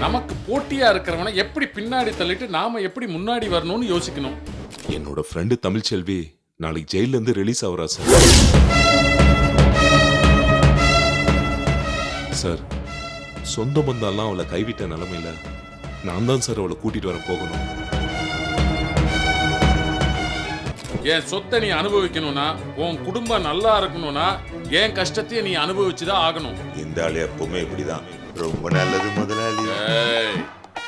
நமக்கு போட்டியா இருக்கிறவனை எப்படி பின்னாடி தள்ளிட்டு நாம எப்படி முன்னாடி வரணும்னு யோசிக்கணும். என்னோட ஃப்ரெண்டு தமிழ்ச்செல்வி நாளைக்கு ஜெயில இருந்து ரிலீஸ் ஆகுறா சார். சார் சொந்த பந்தம்லாம் அவளை கைவிட்ட நிலைமையில நான் தான் சார் அவளை கூட்டிட்டு வர போகணும். என் சொத்தை நீ அனுபவிக்கணும்னா, உன் குடும்பம் நல்லா இருக்கணும்னா என் கஷ்டத்தையே நீ அனுபவிச்சுதான் ஆகணும். இந்த ஆளு எப்பவுமே இப்படிதான். ரொம்ப நல்லது முதலாளி. ஏய்,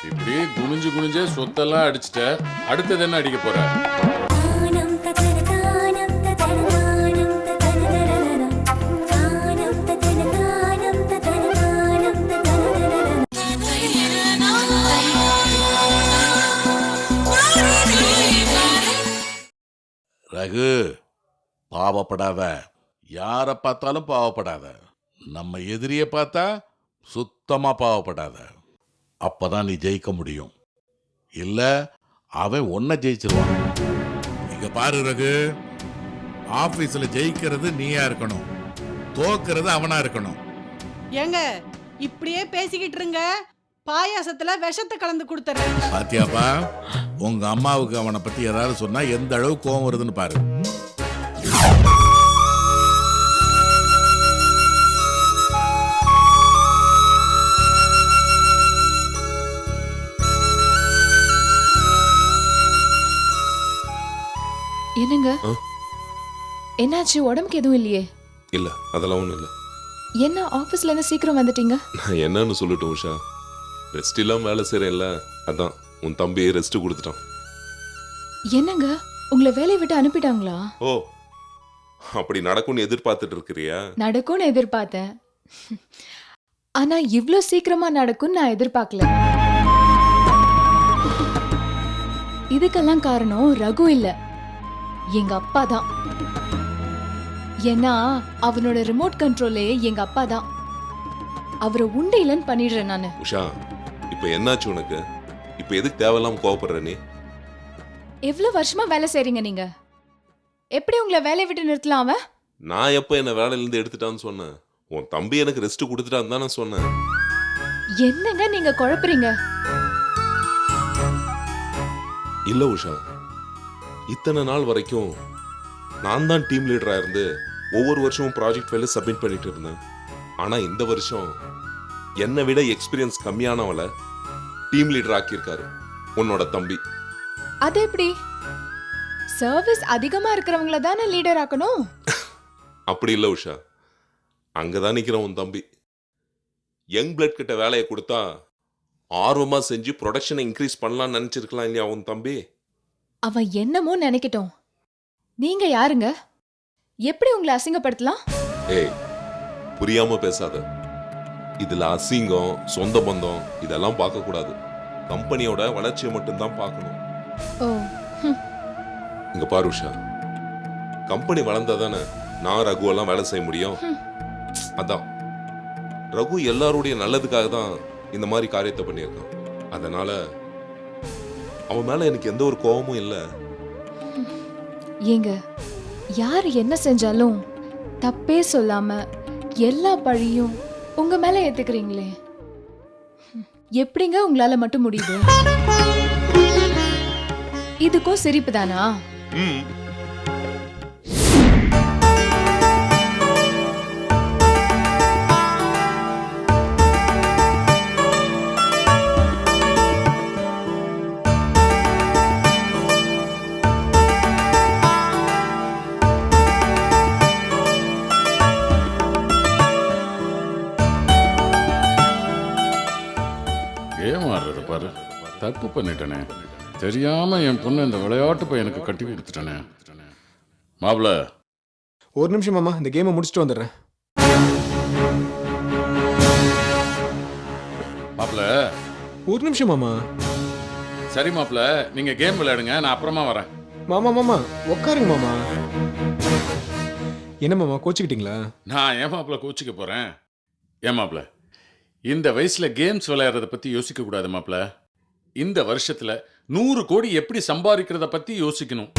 இப்படி குனிஞ்சு குனிஞ்சே சொத்தெல்லாம் அடிச்சுட்ட, அடுத்தது என்ன அடிக்க போற? ரகு, பாவப்படாத. யாரை பார்த்தாலும் பாவப்படாத. நம்ம எதிரியை பார்த்தா சுத்தமா பாவப்படாத. அப்பதான் நீ ஜெயிக்க முடியும். இல்ல அவன் ஒன்ன ஜெயிச்சிருவான். இங்க பாரு ரகு, ஆபீஸ்ல ஜெயிக்கிறது நீயா இருக்கணும், தோக்கிறது அவனா இருக்கணும். ஏங்க இப்படியே பேசிக்கிட்டு இருங்க, பாயாசத்துல விஷத்தை கலந்து கொடுத்துறேன். பாத்தியாப்பா, உங்க அம்மாவுக்கு அவனை பத்தி ஏதாவது சொன்னா எந்த அளவு கோவம் வருதுன்னு பாரு. என்னங்க என்னாச்சு? உடம்புக்கு எதுவும் இல்லையே? இல்ல அதெல்லாம் ஒண்ணும் இல்ல. என்ன ஆபீஸ்ல இருந்து சீக்கிரம் வந்துட்டீங்க? நான் என்னன்னு சொல்லட்டும் உஷா, ரெஸ்ட் இல்லாம வேலை செய்யறேன்ல, அதான் உன் தம்பியை ரெஸ்ட் கொடுத்துட்டான். என்னங்க உங்களை வேலையை விட்டு அனுப்பிட்டாங்களா? ஓ, அப்படி நடக்கும்னு எதிர்பார்த்துட்டு இருக்கிறியா? நடக்கும்னு எதிர்பார்த்தேன், ஆனா இவ்ளோ சீக்கிரமா நடக்கும்னு நான் எதிர்பார்க்கல. இதுக்கெல்லாம் காரணம் ரகு இல்ல, எங்க அப்பா தான். ஏன்னா அவனோட ரிமோட் கண்ட்ரோலே எங்க அப்பா தான். அவரை உண்டு இல்லைன்னு பண்ணிடுறேன் நானு. உஷா, இப்ப என்னாச்சு உனக்கு? இப்ப எதுக்கு தேவையில்லாம கோவப்படுற நீ? எவ்வளவு வருஷமா வேலை செய்றீங்க நீங்க? எப்படி உங்களை வேலையை விட்டு நிறுத்தலாம் அவன்? நான் எப்ப என்ன வேலையில இருந்து எடுத்துட்டான்னு சொன்னேன்? உன் தம்பி எனக்கு ரெஸ்ட் கொடுத்துட்டான்னு தானே சொன்னேன். என்னங்க நீங்க குழப்புறீங்க? இல்ல உஷா, இத்தனை நாள் வரைக்கும் நான் தான் டீம் லீடரா இருந்து ஒவ்வொரு வருஷமும் ப்ராஜெக்ட் ஃபைல சப்மிட் பண்ணிட்டு இருந்தேன். ஆனா இந்த வருஷம் என்னை விட எக்ஸ்பீரியன்ஸ் கம்மியானவளை டீம் லீடர் ஆக்கியிருக்காரு உன்னோட தம்பி. அது எப்படி? சர்வீஸ் அதிகமா இருக்கிறவங்கள தானே லீடர் ஆக்கணும். அப்படி இல்ல உஷா, அங்கதான் நிக்கிற உன் தம்பி. யங் பிளட் கிட்ட வேலையை கொடுத்தா ஆர்வமா செஞ்சு ப்ரொடக்ஷனை இன்க்ரீஸ் பண்ணலாம்னு நினைச்சிருக்கலாம் இல்லையா உன் தம்பி? அவன் என்னமோ நினைக்கட்டும், நீங்க யாருங்க? எப்படி உங்களை அசிங்கப்படுத்தலாம்? ஏய், புரியாம பேசாத. இதுல அசிங்கம், சொந்த பந்தம் இதெல்லாம் பார்க்க கூடாது. கம்பெனியோட வளர்ச்சியை மட்டும்தான் பார்க்கணும். ஓ, இங்க பாரு உஷா, கம்பெனி வளர்ந்தாதானே நான் ரகுவெல்லாம் வேலை செய்ய முடியும். அதான் ரகு எல்லாருடைய நல்லதுக்காக தான் இந்த மாதிரி காரியத்தை பண்ணியிருக்கான். அதனால அவன் மேல எனக்கு எந்த ஒரு கோபமும் இல்லை. ஏங்க யார் என்ன செஞ்சாலும் தப்பே சொல்லாம எல்லா பழியும் உங்க மேல ஏத்துக்கிறீங்களே, எப்படிங்க உங்களால மட்டும் முடியுது? இதுக்கும் சிரிப்பு தானா? ஏமாறுறது பாரு, தப்பு பண்ணிட்டனே, தெரியாம என் பொண்ணு இந்த விளையாட்டு பையனுக்கு கட்டி கொடுத்துட்டனே. மாப்ள, ஒரு நிமிஷம் மாமா, இந்த கேமை முடிச்சுட்டு வந்துடுறேன். மாப்ள. ஒரு நிமிஷம் மாமா. சரி மாப்ள, நீங்க கேம் விளையாடுங்க, நான் அப்புறமா வரேன். மாமா மாமா உட்காருங்க மாமா. என்ன மாமா கோச்சுக்கிட்டீங்களா? நான் ஏன் மாப்ள கோச்சிக்க போறேன்? ஏன் மாப்ள, இந்த வயசுல கேம்ஸ் விளையாடுறத பத்தி யோசிக்க கூடாது மாப்ள. இந்த வருஷத்துல 100 கோடி எப்படி சம்பாதிக்கிறத பத்தி யோசிக்கணும்.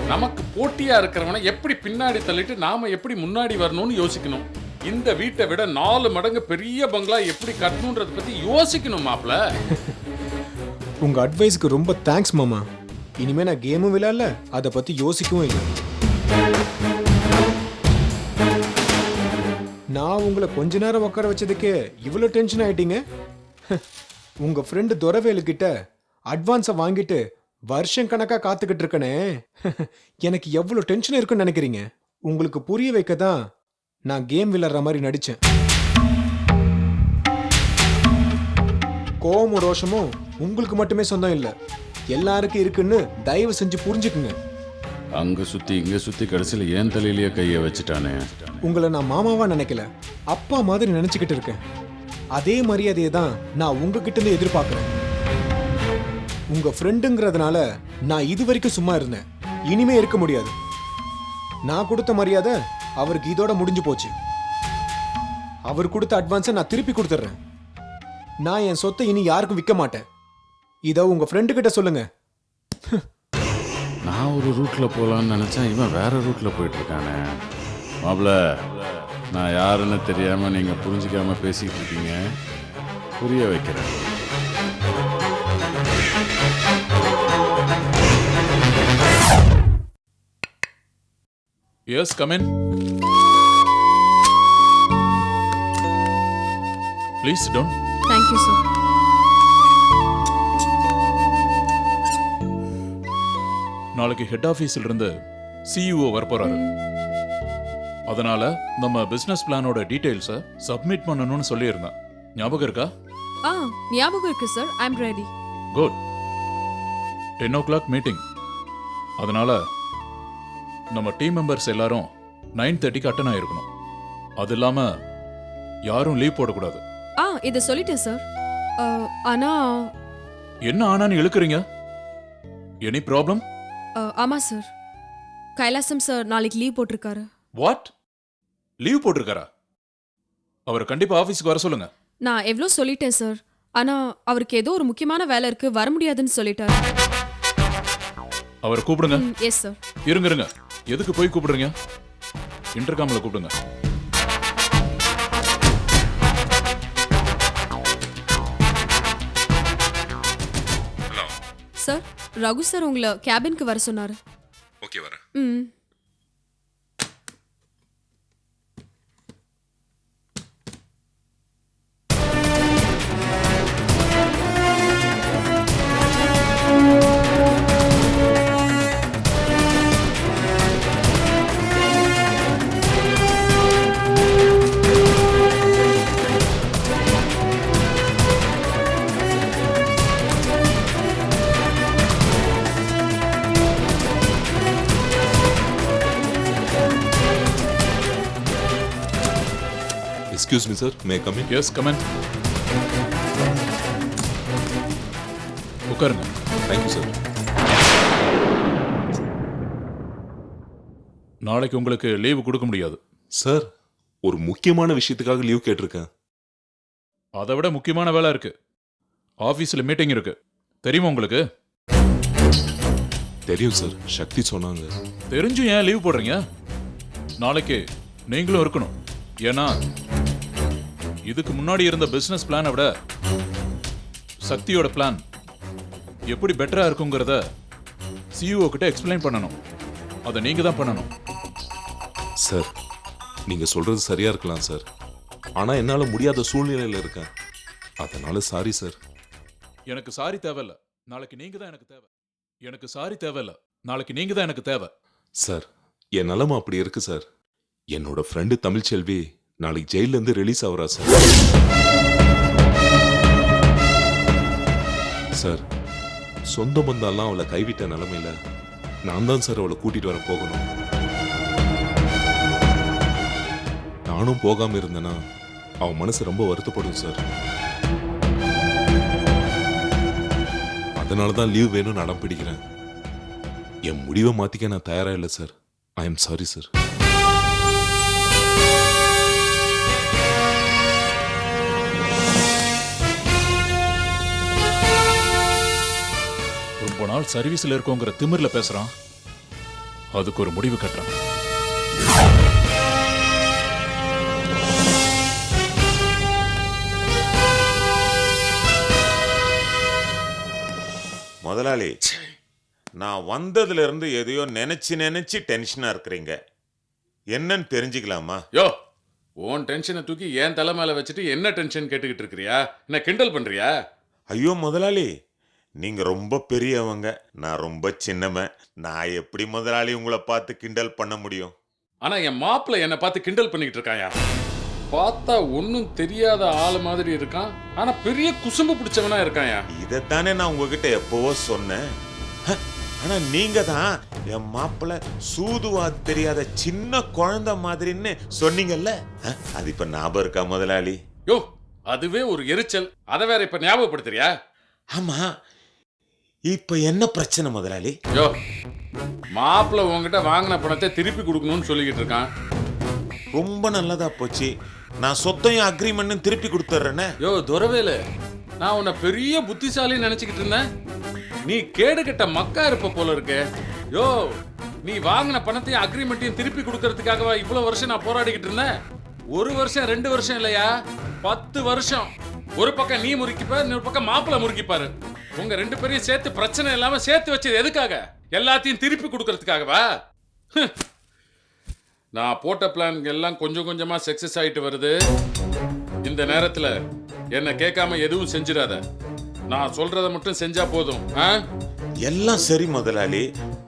நமக்கு போட்டியா இருக்கிறவனை எப்படி பின்னாடி தள்ளிட்டு நாம எப்படி முன்னாடி வரணும்னு யோசிக்கணும். இந்த வீட்டை விட 4 மடங்கு பெரிய பங்களா எப்படி கட்டணுன்றத பத்தி யோசிக்கணும் மாப்ள. உங்க அட்வைஸ்க்கு ரொம்ப தேங்க்ஸ் மாமா. இனிமே நான் கேமும் விளையாடல, அதை பத்தி யோசிக்கவும் இல்லை. நான் உங்களை கொஞ்ச நேரம் உட்கார வச்சதுக்கே இவ்வளோ டென்ஷன் ஆயிட்டீங்க. உங்க ஃப்ரெண்டு துரவேலு கிட்ட அட்வான்ஸை வாங்கிட்டு வருஷம் கணக்கா காத்துக்கிட்டு இருக்கனே, எனக்கு எவ்வளோ டென்ஷன் இருக்குன்னு நினைக்கிறீங்க? உங்களுக்கு புரிய வைக்க தான் நான் கேம் விளையாடுற மாதிரி நடிச்சேன். கோவமும் ரோஷமும் உங்களுக்கு மட்டுமே சொந்தம் இல்லை, எல்லாருக்கும் இருக்குன்னு தயவு செஞ்சு புரிஞ்சுக்குங்க. அங்க சுத்தி இங்க சுத்தி கடைசியில ஏன் தலையிலேயே கைய வச்சுட்டானே. உங்களை நான் மாமாவா நினைக்கல, அப்பா மாதிரி நினைச்சுக்கிட்டு இருக்கேன். அதே மரியாதையை தான் நான் உங்ககிட்ட இருந்து எதிர்பார்க்கிறேன். உங்க ஃப்ரெண்டுங்கிறதுனால நான் இது வரைக்கும் சும்மா இருந்தேன், இனிமே இருக்க முடியாது. நான் கொடுத்த மரியாதை அவருக்கு இதோட முடிஞ்சு போச்சு. அவர் கொடுத்த அட்வான்ஸை நான் திருப்பி கொடுத்துட்றேன். நான் என் சொத்தை இனி யாருக்கும் விற்க மாட்டேன். இதை உங்க ஃப்ரெண்டு கிட்ட சொல்லுங்க. நான் ஒரு ரூட்ல போலான்னு நினைச்சேன், இவன் வேற ரூட்ல போயிட்டு இருக்கானே. மாப்ள, நான் யாருன்னு தெரியாம நீங்க புரிஞ்சுக்காம பேசிட்டு இருக்கீங்க, புரிய வைக்கிறேன். Yes, come in. Please done. Thank you sir. நாளைக்கு ஹெட் ஆஃபீஸில் இருந்து சிஇஓ வரப்போறாரு. அதனால நம்ம பிசினஸ் பிளானோட டீடைல்ஸை சப்மிட் பண்ணணும்னு சொல்லியிருந்தேன். ஞாபகம் இருக்கா? ஞாபகம் இருக்கு sir. I am ready. Good. 10 o'clock meeting. அதனால நம்ம டீம் மெம்பர்ஸ் எல்லாரும் 9:30க்கு அட்டன் ஆயிருக்கணும். அது இல்லாம யாரும் லீவ் போடக்கூடாது. இதை சொல்லிட்டேன் சார். ஆனா என்ன ஆனான்னு இழுக்கிறீங்க? Any problem? ஆமா சார், கைலாசம் சார் நாளைக்கு லீவ் போட்டிருக்காரு. வாட்? லீவ் போட்டிருக்காரா? அவரை கண்டிப்பா ஆபீஸ்க்கு வர சொல்லுங்க. நான் எவ்வளோ சொல்லிட்டேன் சார், ஆனா அவருக்கு ஏதோ ஒரு முக்கியமான வேலை இருக்கு, வர முடியாதுன்னு சொல்லிட்டாரு. அவரை கூப்பிடுங்க. Yes sir. இருங்க இருங்க, எதுக்கு போய் கூப்பிடுறீங்க? இன்டர்காம்ல கூப்பிடுங்க. சார், ரகு சார் உங்களை கேபினுக்கு வர சொன்னாரு. ஓகே, வரேன். Excuse me, sir. May I come in? Yes, come in. உட்காருங்க. Thank you, sir. நாளைக்கு உங்களுக்கு லீவு கொடுக்க முடியாது. சார், ஒரு முக்கியமான விஷயத்துக்காக லீவ் கேட்டிருக்கேன். அதை விட முக்கியமான வேலை இருக்கு. ஆபீஸ்ல மீட்டிங் இருக்கு, தெரியுமா உங்களுக்கு? தெரியும் சார், சக்தி சொன்னாங்க. தெரிஞ்சும் ஏன் லீவ் போடுறீங்க? நாளைக்கு நீங்களும் இருக்கணும். ஏன்னா இதுக்கு முன்னாடி இருந்த பிசினஸ் பிளானை விட சக்தியோட பிளான் எப்படி பெட்டரா இருக்குங்கிறத சிஇஓ கிட்ட எக்ஸ்பிளைன் பண்ணணும். அதை நீங்க தான் பண்ணணும். சார், நீங்க சொல்றது சரியா இருக்கலாம் சார், ஆனா என்னால முடியாத சூழ்நிலையில இருக்கேன். அதனால சாரி சார். எனக்கு சாரி தேவையில்ல, நாளைக்கு நீங்க தான் எனக்கு தேவை. எனக்கு சாரி தேவையில்ல, நாளைக்கு நீங்க தான் எனக்கு தேவை. சார், என் நிலைமை அப்படி இருக்கு சார். என்னோட ஃப்ரெண்டு தமிழ்ச்செல்வி நாளைக்கு ஜெயில இருந்து ரிலீஸ் ஆகுறா சார். சார், சொந்த பந்தம்லாம் அவளை கைவிட்ட நிலைமையில நான் தான் சார் அவளை கூட்டிட்டு வர போகணும். நானும் போகாம இருந்தேன்னா அவன் மனசு ரொம்ப வருத்தப்படும் சார். அதனால தான் லீவ் வேணும்னு அடம் பிடிக்கிறேன். என் முடிவை மாத்திக்க நான் தயாரா இல்லை sir. I am sorry sir. ரொம்ப நாள் சர்வீஸ்ல இருக்கோங்கிற திமிர்ல பேசுறான். அதுக்கு ஒரு முடிவு கட்டுறான். முதலாளி, நான் வந்ததுல இருந்து எதையோ நினைச்சு டென்ஷனா இருக்கிறீங்க. என்னன்னு தெரிஞ்சுக்கலாமா? யோ, உன் டென்ஷனை தூக்கி என் தலை மேல வச்சுட்டு என்ன டென்ஷன் கேட்டுக்கிட்டு இருக்கிறியா? என்ன கிண்டல் பண்றியா? ஐயோ முதலாளி, நீங்க ரொம்ப பெரியவங்க, நான் ரொம்ப சின்னவன். நான் எப்படி முதலாளி உங்களை பார்த்து கிண்டல் பண்ண முடியும்? ஆனா என் மாப்பிள்ளை என்னை பார்த்து கிண்டல் பண்ணிக்கிட்டு இருக்காயா. பார்த்தா ஒன்னும் தெரியாத ஆளு மாதிரி இருக்கான், ஆனா பெரிய குசும்பு பிடிச்சவனா இருக்காயா. இதைத்தானே நான் உங்ககிட்ட எப்பவோ சொன்னேன். ஆனா நீங்க தான் என் மாப்பிள்ள சூதுவா தெரியாத சின்ன குழந்தை மாதிரின்னு சொன்னீங்கல்ல. அது இப்ப ஞாபகம் இருக்கா முதலாளி? யோ, அதுவே ஒரு எரிச்சல். அதை வேற இப்ப ஞாபகப்படுத்துறியா? ஆமா, இப்ப என்ன பிரச்சனை முதலாளி? யோ, மாப்பிள்ளை உங்ககிட்ட வாங்கின பணத்தை திருப்பி கொடுக்கணும்னு சொல்லிக்கிட்டு இருக்கான். ரொம்ப நல்லதா போச்சு. நான் சொத்தையும் அக்ரிமெண்ட் திருப்பி கொடுத்துட்றேனே. யோ துரவேலு, நான் உன்னை பெரிய புத்திசாலின்னு நினைச்சுக்கிட்டு இருந்தேன். நீ கேடு கெட்ட மக்கா இருப்ப போல இருக்கு. யோ, நீ வாங்கின பணத்தையும் அக்ரிமெண்ட்டையும் திருப்பி கொடுக்கறதுக்காகவா இவ்வளவு வருஷம் நான் போராடிக்கிட்டு இருந்தேன்? 1 வருஷம் 2 வருஷம் இல்லையா, 10 வருஷம். ஒரு பக்கம் நீ முறுக்கிப்பாரு, இன்னொரு பக்கம் மாப்பிள்ளை முறுக்கிப்பாரு. உங்க 2 பேரையும் சேர்த்து பிரச்சனை இல்லாம சேர்த்து வச்சது எதுக்காக? எல்லாத்தையும் திருப்பி கொடுக்கறதுக்காகவா? நான் போட்ட பிளான் எல்லாம் கொஞ்சம் கொஞ்சமா சக்சஸ் ஆயிட்டு வருது. இந்த நேரத்துல என்ன கேட்காம எதுவும் செஞ்சிடாத. நான் சொல்றத மட்டும் செஞ்சா போதும். எல்லாம் சரி முதலாளி,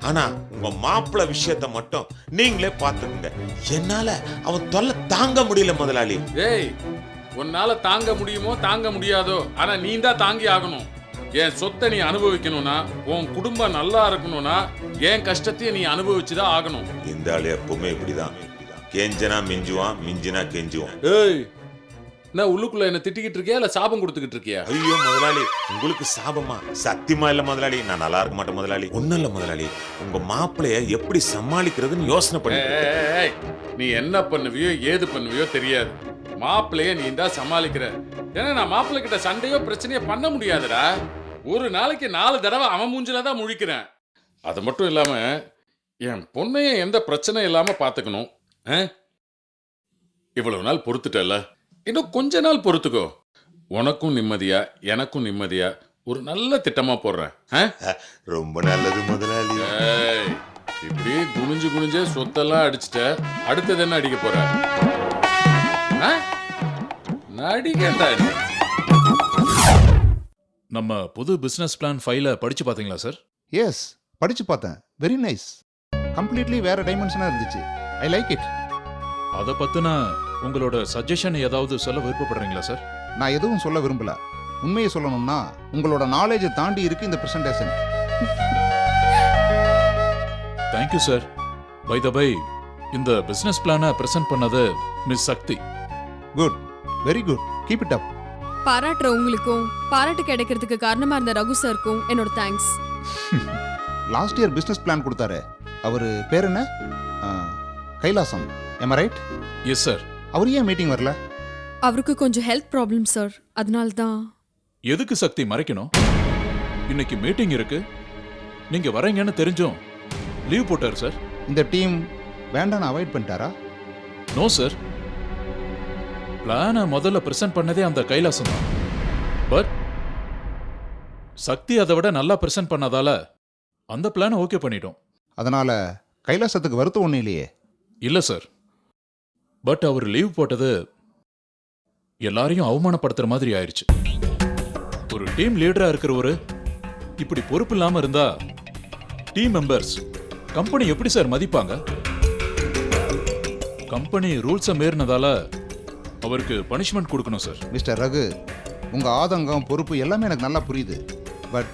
ஆனா உங்க மாப்பிள்ள விஷயத்தை மட்டும் நீங்களே பாத்துக்கோங்க. என்னால அவன் தொல்லை தாங்க முடியல முதலாளி. ஏய், உன்னால தாங்க முடியுமோ தாங்க முடியாதோ, ஆனா நீ தான் தாங்கி ஆகணும். என் சொத்தை நீ அனுபவிக்கணும்னா, உன் குடும்பம் நல்லா இருக்கணும்னா, என் கஷ்டத்தையும் நீ அனுபவிச்சுதான் ஆகணும். இந்த ஆளு எப்பவுமே இப்படிதான். கெஞ்சனா மிஞ்சுவான், மிஞ்சினா கெஞ்சுவான். ஏய், நான் உள்ளுக்குள்ள என்ன திட்டிக்கிட்டு இருக்கியா இல்ல சாபம் கொடுத்துக்கிட்டு இருக்கியா? ஐயோ முதலாளி, உங்களுக்கு சாபமா? சத்தியமா இல்ல முதலாளி, நான் நல்லா இருக்க மாட்டேன் முதலாளி. ஒண்ணும் இல்ல முதலாளி, உங்க மாப்பிளைய எப்படி சமாளிக்கிறதுன்னு யோசனை பண்ணி. ஏய், நீ என்ன பண்ணுவியோ ஏது பண்ணுவியோ தெரியாது. மாப்பிள்ளைய நீ தான் சமாளிக்கிற. ஏன்னா நான் மாப்பிள்ளை கிட்ட சண்டையோ பிரச்சனையோ பண்ண முடியாதுடா. ஒரு நாளைக்கு 4 தடவை அவன் மூஞ்சில தான் முழிக்கிறேன். அது மட்டும் இல்லாம என் பொண்ணைய எந்த பிரச்சனையும் இல்லாம பாத்துக்கணும். இவ்வளவு நாள் பொறுத்துட்டல, இன்னும் கொஞ்ச நாள் பொறுத்துக்கோ. உனக்கும் நிம்மதியா எனக்கும் நிம்மதியா ஒரு நல்ல திட்டமா போடுறேன். ரொம்ப நல்லது முதலாளி. ஏய், இப்படி குனிஞ்சு குனிஞ்சே சொத்தெல்லாம் அடிச்சுட்ட, அடுத்தது என்ன அடிக்க போற? நடிகண்டா. நம்ம புது பிசினஸ் பிளான் ஃபைலை படிச்சு பாத்தீங்களா சார்? எஸ், படிச்சு பார்த்தேன். Very nice. கம்ப்ளீட்லி வேற டைமென்ஷனா இருந்துச்சு. I like it. அதை பத்தின உங்களோட சஜஷன் ஏதாவது சொல்ல விருப்பப்படுறீங்களா சார்? நான் எதுவும் சொல்ல விரும்பல. உண்மையை சொல்லணும்னா உங்களோட நாலேஜை தாண்டி இருக்கு இந்த presentation. Thank you sir. By the by, இந்த பிசினஸ் பிளானை பிரசன்ட் பண்ணது miss Sakthi. Good, very good. Keep it up. பாராட்டுற உங்களுக்கும் பாராட்டு கிடைக்கிறதுக்கு காரணமா இருந்த ரகு சாருக்கும் என்னோட thanks. Last year business plan கொடுத்தாரு. அவரு பேர் என்ன? Kailasam. am I right? Yes sir. அவர் ஏன் மீட்டிங் வரல? அவருக்கு கொஞ்சம் ஹெல்த் ப்ராப்ளம் சார், அதனால தான். எதுக்கு சக்தி மறைக்கணும்? இன்னைக்கு மீட்டிங் இருக்கு, நீங்க வரீங்கன்னு தெரிஞ்சும் லீவ் போட்டார் சார். இந்த டீம் வேண்டான்னு அவாய்ட் பண்ணிட்டாரா? No sir. பிளானை முதல்ல பிரசன்ட் பண்ணதே அந்த கைலாசம் தான். பட் சக்தி அதை விட நல்லா பிரசன்ட் பண்ணதால அந்த பிளானை ஓகே பண்ணிட்டோம். அதனால கைலாசத்துக்கு வருத்தம் ஒன்றும் இல்லையே? இல்ல சார். பட் அவர் லீவ் போட்டது எல்லாரையும் அவமானப்படுத்துற மாதிரி ஆயிடுச்சு. ஒரு டீம் லீடரா இருக்கிறவரு இப்படி பொறுப்பு இல்லாம இருந்தா டீம் மெம்பர்ஸ் கம்பெனி எப்படி சார் மதிப்பாங்க? கம்பெனி ரூல்ஸை மீறினதால அவருக்கு பனிஷ்மெண்ட் கொடுக்கணும் சார். மிஸ்டர் ரகு, உங்க ஆதங்கம் பொறுப்பு எல்லாமே எனக்கு நல்லா புரியுது. பட்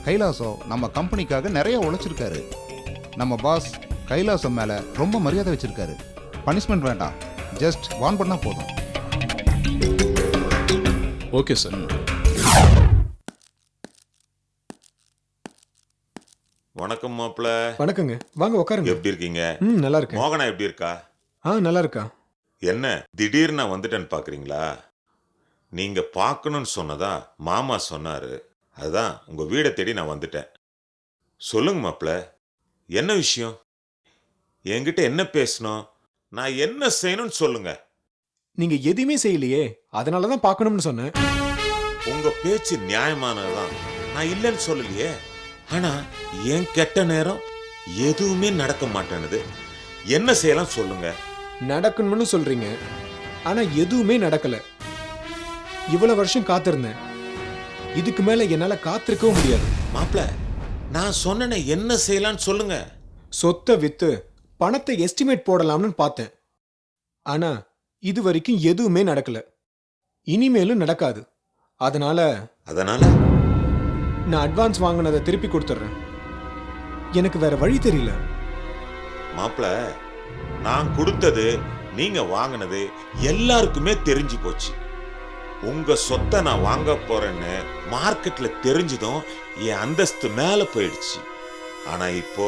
கைலாசம் நம்ம கம்பெனிக்காக நிறைய உழைச்சிருக்காரு. நம்ம பாஸ் கைலாசம் மேல ரொம்ப மரியாதை வச்சிருக்காரு. பனிஷ்மெண்ட் வேண்டாம், ஜஸ்ட் வார்ன் பண்ணா போதும். Okay sir. வணக்கம் மாப்பிள்ள. வணக்கங்க, வாங்க உட்காருங்க. எப்படி இருக்கீங்க? நல்லா இருக்கேன். மோகனா எப்படி இருக்கா? நல்லா இருக்கா. என்ன திடீர்னு நான் வந்துட்டேன்னு பாக்குறீங்களா? நீங்க பார்க்கணும்னு சொன்னதா மாமா சொன்னாரு. அதுதான் உங்க வீடை தேடி நான் வந்துட்டேன். சொல்லுங்க மாப்பிள்ள, என்ன விஷயம்? என்கிட்ட என்ன பேசணும்? நான் என்ன செய்யணும்னு சொல்லுங்க. நீங்க எதுவுமே செய்யலையே, அதனால தான் பார்க்கணும்னு சொன்னேன். உங்க பேச்சு நியாயமானதுதான், நான் இல்லைன்னு சொல்லலையே. ஆனா என் கெட்ட நேரம் எதுவுமே நடக்க மாட்டேனுது. என்ன செய்யலாம் சொல்லுங்க. நடக்கணும்னு சொல்றீங்க, ஆனா எதுவுமே நடக்கல. இவ்வளவு வருஷம் காத்திருந்தேன், இதுக்கு மேல என்னால காத்திருக்கவும் முடியாது. மாப்ள, நான் சொன்னேனே என்ன செய்யலாம்னு சொல்லுங்க. சொத்தை வித்து பணத்தை எஸ்டிமேட் போடலாம்னு பார்த்தேன், ஆனா இது வரைக்கும் எதுவுமே நடக்கல, இனிமேலும் நடக்காது. அதனால நான் அட்வான்ஸ் வாங்கினதை திருப்பி கொடுத்துட்றேன். எனக்கு வேற வழி தெரியல. மாப்ள, நான் கொடுத்தது நீங்க வாங்கினது எல்லாருக்குமே தெரிஞ்சு போச்சு. உங்க சொத்தை நான் வாங்க போறேன்னு மார்க்கெட்ல தெரிஞ்சதும் என் அந்தஸ்து மேல போயிடுச்சு. ஆனா இப்போ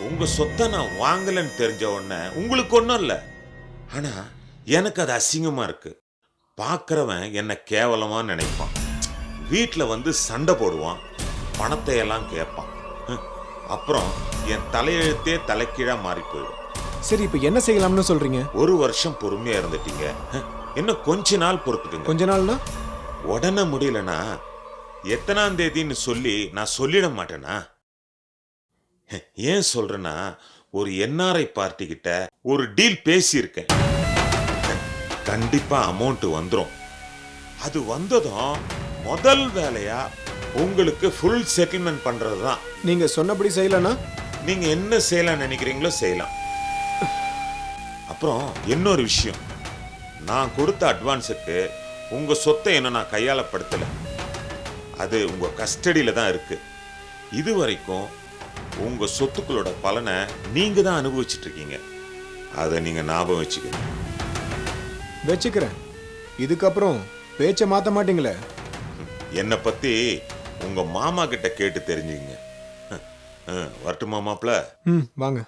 உங்க சொத்தை நான் வாங்கலன்னு தெரிஞ்ச உடனே உங்களுக்கு ஒன்றும் இல்லை, ஆனா எனக்கு அது அசிங்கமா இருக்கு. பார்க்கறவன் என்ன கேவலமா நினைப்பான், வீட்டில் வந்து சண்டை போடுவான், பணத்தை எல்லாம் கேட்பான். அப்புறம் என் தலையெழுத்தே தலைக்கீழா மாறி போயிடும். சரி, இப்ப என்ன செய்யலாம்னு சொல்றீங்க? 1 வருஷம் பொறுமையா இருந்துட்டீங்க, இன்னும் கொஞ்ச நாள் பொறுத்துக்குங்க. கொஞ்ச நாள்னா உடனே முடியலனா எத்தனாம் தேதின்னு சொல்லி நான் சொல்லிட மாட்டேனா? ஏன் சொல்றேன்னா, ஒரு என்ஆர்ஐ பார்ட்டி கிட்ட ஒரு டீல் பேசியிருக்கேன். கண்டிப்பா அமௌண்ட் வந்துடும். அது வந்ததும் முதல் வேலையா உங்களுக்கு ஃபுல் செட்டில்மெண்ட் பண்றது தான். நீங்க சொன்னபடி செய்யலனா நீங்க என்ன செய்யலாம் நினைக்கிறீங்களோ செய்யலாம். அப்புறம் இன்னொரு விஷயம், நான் கொடுத்த அட்வான்ஸுக்கு உங்க சொத்தை என்ன நான் கையாளப்படுத்தல, அது உங்க கஸ்டடியில தான் இருக்கு. இது வரைக்கும் உங்க சொத்துக்களோட பலனை நீங்க தான் அனுபவிச்சுட்டு இருக்கீங்க. அதை நீங்க ஞாபகம் வச்சுக்கிறேன். இதுக்கப்புறம் பேச்ச மாத்த மாட்டீங்களே? என்னை பத்தி உங்க மாமா கிட்ட கேட்டு தெரிஞ்சுங்க. வரட்டுமா மாப்ள? வாங்க.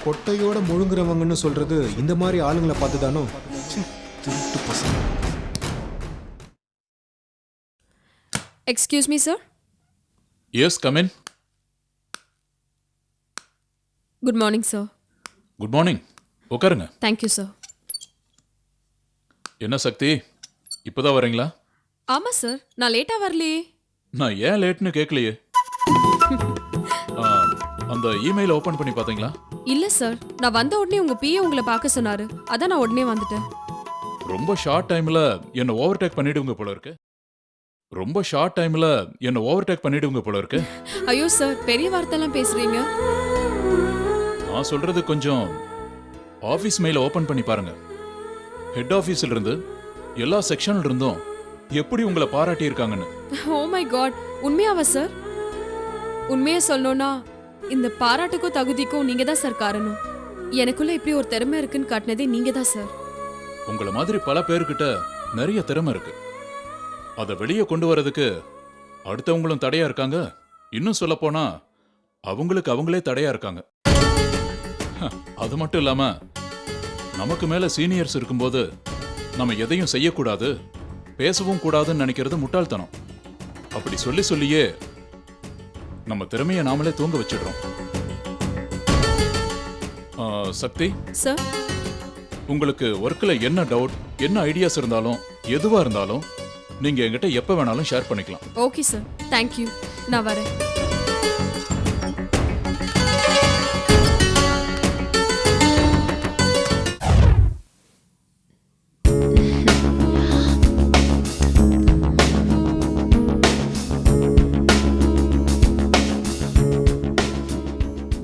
கொட்டையோட முழுங்குறவங்கன்னு சொல்றது இந்த மாதிரி ஆளுங்களை பார்த்துதானோ? திருட்டு பசங்க. Excuse me sir. Yes, come in. Good morning sir. Good morning. உட்காருங்க. Thank you sir. என்ன சக்தி, இப்போதான் வரீங்களா? ஆமா சார், நான் லேட்டா வரலையே. நான் ஏன் லேட்னு கேட்கலையே. அந்த இமெயில் ஓபன் பண்ணி பார்த்தீங்களா? இல்ல சார், நான் வந்த உடனே உங்க பிஏ உங்களை பார்க்க சொன்னாரு, அதான் நான் உடனே வந்துட்டேன். ரொம்ப ஷார்ட் டைம்ல என்ன ஓவர்டேக் பண்ணிடுங்க போல இருக்கு. ஐயோ சார், பெரிய வார்த்தைலாம் பேசுறீங்க. நான் சொல்றது கொஞ்சம் ஆபீஸ் மெயில் ஓபன் பண்ணி பாருங்க. ஹெட் ஆபீஸ்ல இருந்து எல்லா செக்ஷன்ல இருந்தும் எப்படி உங்களை பாராட்டி இருக்காங்கன்னு. ஓ மை காட், உண்மையாவா சார்? உண்மையா சொல்லணும்னா இந்த பாராட்டுக்கும் தகுதிக்கும் நீங்க தான் சார் காரணம். எனக்குள்ள இப்படி ஒரு திறமை இருக்குன்னு காட்டினதே நீங்க தான் சார். உங்களை மாதிரி பல பேர்கிட்ட நிறைய திறமை இருக்கு. அதை வெளியே கொண்டு வரதுக்கு அடுத்தவங்களும் தடையா இருக்காங்க. இன்னும் சொல்ல போனா அவங்களுக்கு அவங்களே தடையா இருக்காங்க. அது மட்டும் இல்லாம நமக்கு மேல சீனியர்ஸ் இருக்கும்போது நம்ம எதையும் செய்யக்கூடாது, பேசவும் கூடாதுன்னு நினைக்கிறது முட்டாள்தனம். அப்படி சொல்லி சொல்லியே நம்ம திறமையை நாமளே தூங்க வச்சிடுறோம். சக்தி சார், உங்களுக்கு ஒர்க்ல என்ன டவுட், என்ன ஐடியாஸ் இருந்தாலும் எதுவா இருந்தாலும் நீங்க என்கிட்ட எப்ப வேணாலும் ஷேர் பண்ணிக்கலாம். Okay sir, thank you. நான் வரேன்.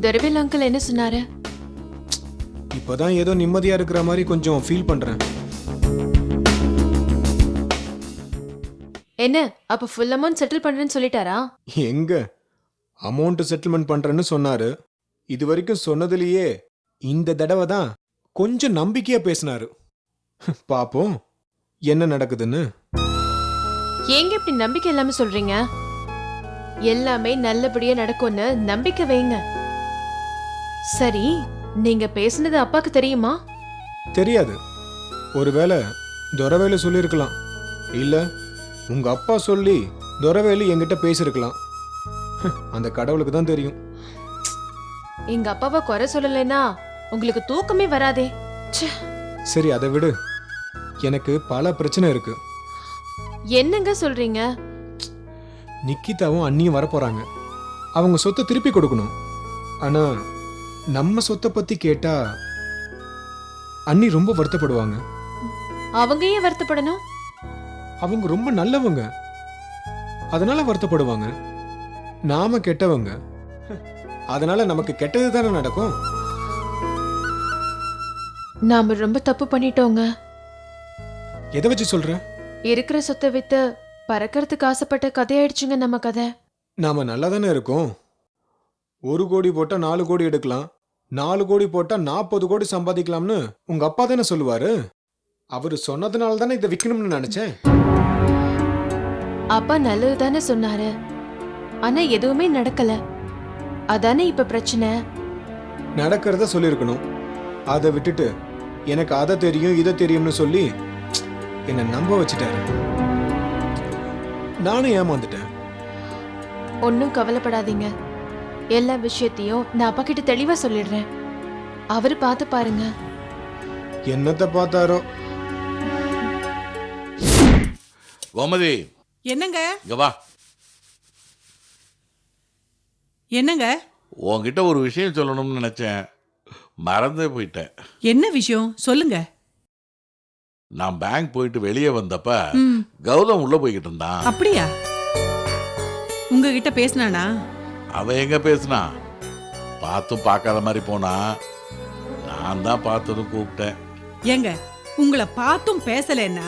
தர்வேல் அங்கிள் என்ன சொன்னாரு? இப்பதான் ஏதோ நிம்மதியா இருக்கிற மாதிரி கொஞ்சம் ஃபீல் பண்றேன். என்ன, அப்ப ஃபுல் அமௌண்ட் செட்டில் பண்றேன்னு சொல்லிட்டாரா? எங்க அமௌண்ட் செட்டில்மெண்ட் பண்றேன்னு சொன்னாரு. இது வரைக்கும் சொன்னதுலயே இந்த தடவை தான் கொஞ்சம் நம்பிக்கையா பேசினாரு. பாப்போம் என்ன நடக்குதுன்னு. ஏங்க இப்படி நம்பிக்கை இல்லாம சொல்றீங்க? எல்லாமே நல்லபடியா நடக்கும்னு நம்பிக்கை வைங்க. சரி, நீங்க பேசுனது அப்பாக்கு தெரியுமா? தெரியாது. ஒருவேளை துரவேலு சொல்லியிருக்கலாம், இல்ல உங்க அப்பா சொல்லி துரவேலு என்கிட்ட பேசியிருக்கலாம். அந்த கடவுளுக்கு தான் தெரியும். எங்க அப்பாவை குறை சொல்லலைன்னா உங்களுக்கு தூக்கமே வராதே. சரி, அதை விடு. எனக்கு பல பிரச்சனை இருக்கு. என்னங்க சொல்றீங்க? நிக்கிதாவும் அண்ணியும் வரப்போறாங்க. அவங்க சொத்தை திருப்பி கொடுக்கணும். ஆனா நம்ம சொத்தை பத்தி கேட்டா அண்ணி ரொம்ப வருத்தப்படுவாங்க. அவங்க ஏன் வருத்தப்படணும்? அவங்க ரொம்ப நல்லவங்க, அதனால வருத்தப்படுவாங்க. நாம கெட்டவங்க, அதனால நமக்கு கெட்டது தானே நடக்கும். நாம ரொம்ப தப்பு பண்ணிட்டோங்க. எதை வச்சு சொல்ற? இருக்கிற சொத்தை வித்து பறக்கிறதுக்கு ஆசைப்பட்ட கதையாயிடுச்சுங்க நம்ம கதை. நாம நல்லா தானே இருக்கோம். 1 கோடி போட்டா 4 கோடி எடுக்கலாம், 4 கோடி போட்டா 40 கோடி சம்பாதிக்கலாம்னு உங்க அப்பா தானே சொல்லுவாரு. அவரு சொன்னதுனால தானே இதை விற்கணும்னு நினைச்சேன். அப்பா நல்லது தானே சொன்னாரு, ஆனா எதுவுமே நடக்கல. அதானே இப்ப பிரச்சனை. நடக்கிறத சொல்லியிருக்கணும். அதை விட்டுட்டு எனக்கு அதை தெரியும் இதை தெரியும்னு சொல்லி என்னை நம்ப வச்சுட்டாரு. நானும் ஏமாந்துட்டேன். ஒன்னும் கவலைப்படாதீங்க, எல்லா விஷயத்தையும் நான் அப்பா கிட்ட தெளிவா சொல்லிடுறேன். அவரு பார்த்து பாருங்க. என்னத்தை பார்த்தாரோ. கோமதி, என்னங்க இங்க வா. என்னங்க உன்கிட்ட ஒரு விஷயம் சொல்லணும்னு நினைச்சேன், மறந்தே போயிட்டேன். என்ன விஷயம் சொல்லுங்க. நான் பேங்க் போயிட்டு வெளியே வந்தப்ப ம், கௌதம் உள்ள போய்கிட்டு இருந்தான். அப்படியா? உங்ககிட்ட பேசினானா? அவன் எங்க பேசினா? பார்த்தும் பார்க்காத மாதிரி போனா. நான் தான் பார்த்ததும் கூப்பிட்டேன். ஏங்க, உங்களை பார்த்தும் பேசலன்னா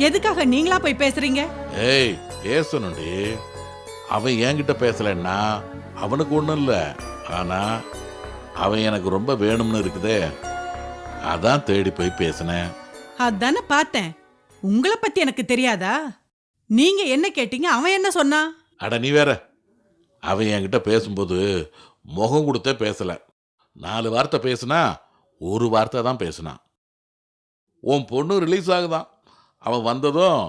எதுக்காக நீங்களா போய் பேசுறீங்க? ஏய், பேசணும்டி. அவன் என்கிட்ட பேசலன்னா அவனுக்கு ஒன்றும் இல்லை, ஆனா அவன் எனக்கு ரொம்ப வேணும்னு இருக்குதே, அதான் தேடி போய் பேசினேன். அதானே பார்த்தேன். உங்களை பத்தி எனக்கு தெரியாதா? நீங்க என்ன கேட்டீங்க, அவன் என்ன சொன்னான்? அட நீ வேற. அவன் என்கிட்ட பேசும்போது முகம் கொடுத்தே பேசல. 4 வார்த்தை பேசுனா 1 வார்த்தை தான் பேசினான். உன் பொண்ணு ரிலீஸ் ஆகுதான். அவன் வந்ததும்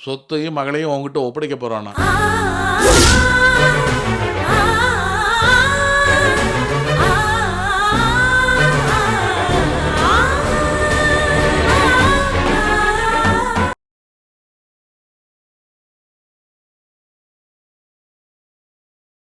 சொத்தையும் மகளையும் உன்கிட்ட ஒப்படைக்க போறானா.